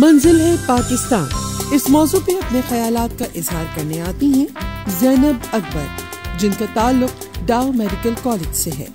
منزل ہے پاکستان، اس موضوع پہ اپنے خیالات کا اظہار کرنے آتی ہیں زینب اکبر، جن کا تعلق ڈاؤ میڈیکل کالج سے ہے۔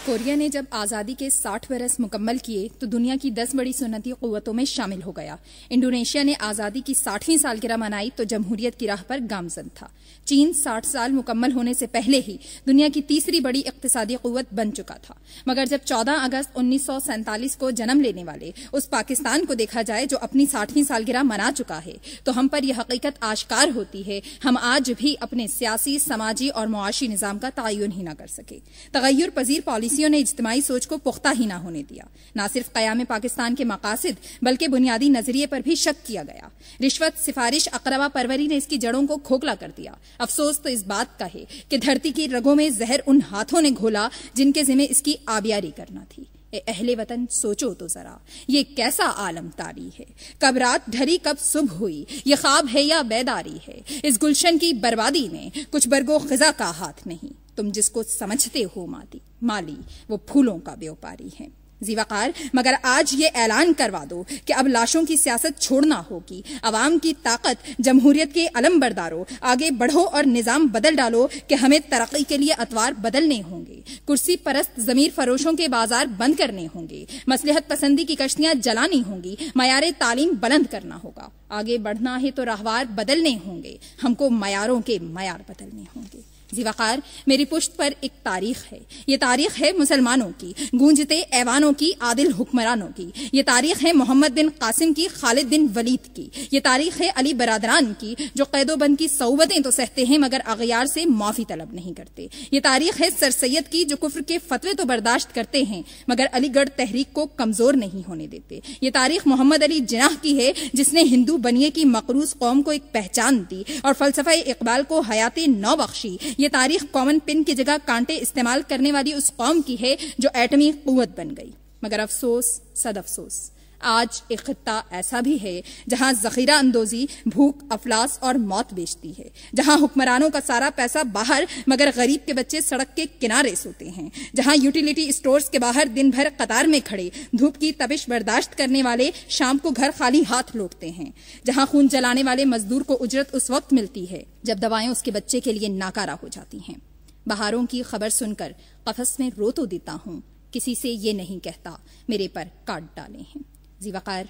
کوریا نے جب آزادی کے 60 برس مکمل کیے تو دنیا کی 10 بڑی صنعتی قوتوں میں شامل ہو گیا۔ انڈونیشیا نے آزادی کی 60ویں سالگرہ منائی تو جمہوریت کی راہ پر گامزن تھا۔ چین 60 سال مکمل ہونے سے پہلے ہی دنیا کی تیسری بڑی اقتصادی قوت بن چکا تھا، مگر جب 14 اگست 1947 کو جنم لینے والے اس پاکستان کو دیکھا جائے جو اپنی 60ویں سالگرہ منا چکا ہے تو ہم پر یہ حقیقت آشکار ہوتی ہے، ہم آج بھی اپنے سیاسی، سماجی اور معاشی نظام کا تعین ہی نہ کر سکے۔ تغیر پذیر پالیسیوں نے اجتماعی سوچ کو پختہ ہی نہ ہونے دیا۔ نہ صرف قیام پاکستان کے مقاصد بلکہ بنیادی نظریے پر بھی شک کیا گیا۔ رشوت، سفارش، اقربا پروری نے اس کی جڑوں کو کھوکھلا کر دیا۔ افسوس تو اس بات کا ہے کہ دھرتی کی رگوں میں زہر ان ہاتھوں نے گھولا جن کے ذمہ اس کی آبیاری کرنا تھی۔ اے اہل وطن، سوچو تو ذرا، یہ کیسا عالم طاری ہے؟ کب رات ڈھلی کب صبح ہوئی، یہ خواب ہے یا بیداری ہے؟ اس گلشن کی بربادی میں کچھ برگو خزاں کا ہاتھ نہیں۔ تم جس کو سمجھتے ہو مالی، وہ پھولوں کا بیوپاری ہے۔ ذیوقار، مگر آج یہ اعلان کروا دو کہ اب لاشوں کی سیاست چھوڑنا ہوگی۔ عوام کی طاقت، جمہوریت کے علم بردارو، آگے بڑھو اور نظام بدل ڈالو کہ ہمیں ترقی کے لیے اطوار بدلنے ہوں گے۔ کرسی پرست ضمیر فروشوں کے بازار بند کرنے ہوں گے، مصلحت پسندی کی کشتیاں جلانی ہوں گی، معیار تعلیم بلند کرنا ہوگا۔ آگے بڑھنا ہے تو راہوار بدلنے ہوں گے، ہم کو معیاروں کے معیار بدلنے ہوں گے۔ ذیوقار، میری پشت پر ایک تاریخ ہے۔ یہ تاریخ ہے مسلمانوں کی، گونجتے ایوانوں کی، عادل حکمرانوں کی۔ یہ تاریخ ہے محمد بن قاسم کی، خالد بن ولید کی۔ یہ تاریخ ہے علی برادران کی، جو قید و بند کی صعوبتیں تو سہتے ہیں مگر اغیار سے معافی طلب نہیں کرتے۔ یہ تاریخ ہے سر سید کی، جو کفر کے فتوے تو برداشت کرتے ہیں مگر علی گڑھ تحریک کو کمزور نہیں ہونے دیتے۔ یہ تاریخ محمد علی جناح کی ہے، جس نے ہندو بنیے کی مقروض قوم کو ایک پہچان دی اور فلسفہ اقبال کو حیات نو بخشی۔ یہ تاریخ کامن پن کی جگہ کانٹے استعمال کرنے والی اس قوم کی ہے جو ایٹمی قوت بن گئی۔ مگر افسوس، صد افسوس، آج ایک خطہ ایسا بھی ہے جہاں ذخیرہ اندوزی بھوک، افلاس اور موت بیچتی ہے، جہاں حکمرانوں کا سارا پیسہ باہر مگر غریب کے بچے سڑک کے کنارے سوتے ہیں، جہاں یوٹیلیٹی اسٹورز کے باہر دن بھر قطار میں کھڑے دھوپ کی تپش برداشت کرنے والے شام کو گھر خالی ہاتھ لوٹتے ہیں، جہاں خون جلانے والے مزدور کو اجرت اس وقت ملتی ہے جب دوائیں اس کے بچے کے لیے ناکارہ ہو جاتی ہیں۔ بہاروں کی خبر سن کر قفس میں رو تو دیتا ہوں، کسی سے یہ نہیں کہتا میرے پر کاٹ ڈالے ہیں۔ ذیوقار،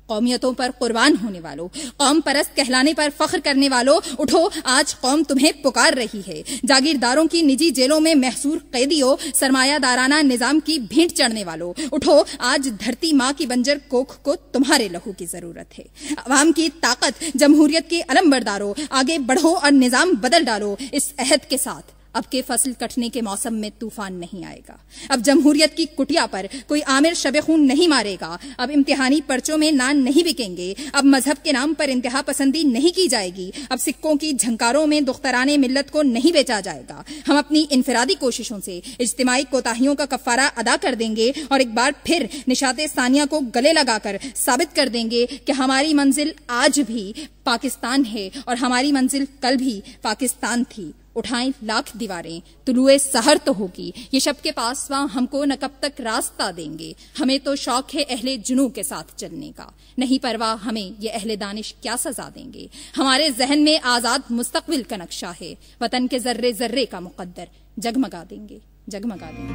قومیتوں پر قربان ہونے والوں، قوم پرست کہلانے پر فخر کرنے والوں، اٹھو، آج قوم تمہیں پکار رہی ہے۔ جاگیرداروں کی نجی جیلوں میں محصور قیدیوں، سرمایہ دارانہ نظام کی بھینٹ چڑھنے والوں، اٹھو، آج دھرتی ماں کی بنجر کوکھ کو تمہارے لہو کی ضرورت ہے۔ عوام کی طاقت، جمہوریت کے علم برداروں، آگے بڑھو اور نظام بدل ڈالو اس عہد کے ساتھ، اب کے فصل کٹنے کے موسم میں طوفان نہیں آئے گا۔ اب جمہوریت کی کٹیا پر کوئی عامر شب خون نہیں مارے گا۔ اب امتحانی پرچوں میں نان نہیں بکیں گے۔ اب مذہب کے نام پر انتہا پسندی نہیں کی جائے گی۔ اب سکوں کی جھنکاروں میں دخترانے ملت کو نہیں بیچا جائے گا۔ ہم اپنی انفرادی کوششوں سے اجتماعی کوتاہیوں کا کفارہ ادا کر دیں گے اور ایک بار پھر نشاط ثانیہ کو گلے لگا کر ثابت کر دیں گے کہ ہماری منزل آج بھی پاکستان ہے اور ہماری منزل کل بھی پاکستان تھی۔ اٹھائیں لاکھ دیواریں، طلوع سحر تو ہوگی، یہ شب کے پاسواں ہم کو نہ کب تک راستہ دیں گے۔ ہمیں تو شوق ہے اہل جنوں کے ساتھ چلنے کا، نہیں پرواہ ہمیں یہ اہل دانش کیا سزا دیں گے۔ ہمارے ذہن میں آزاد مستقبل کا نقشہ ہے، وطن کے ذرے ذرے کا مقدر، جگمگا دیں گے، جگمگا دیں گے۔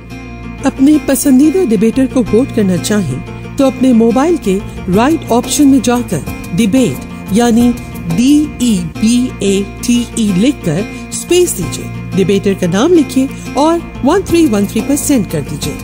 اپنے پسندیدہ ڈیبیٹر کو ووٹ کرنا چاہیں تو اپنے موبائل کے رائٹ آپشن میں جا کر ڈیبیٹ یعنی DEBATE لکھ کر اسپیس دیجیے، ڈیبیٹر کا نام لکھیے اور 1313 پر سینڈ کر دیجیے۔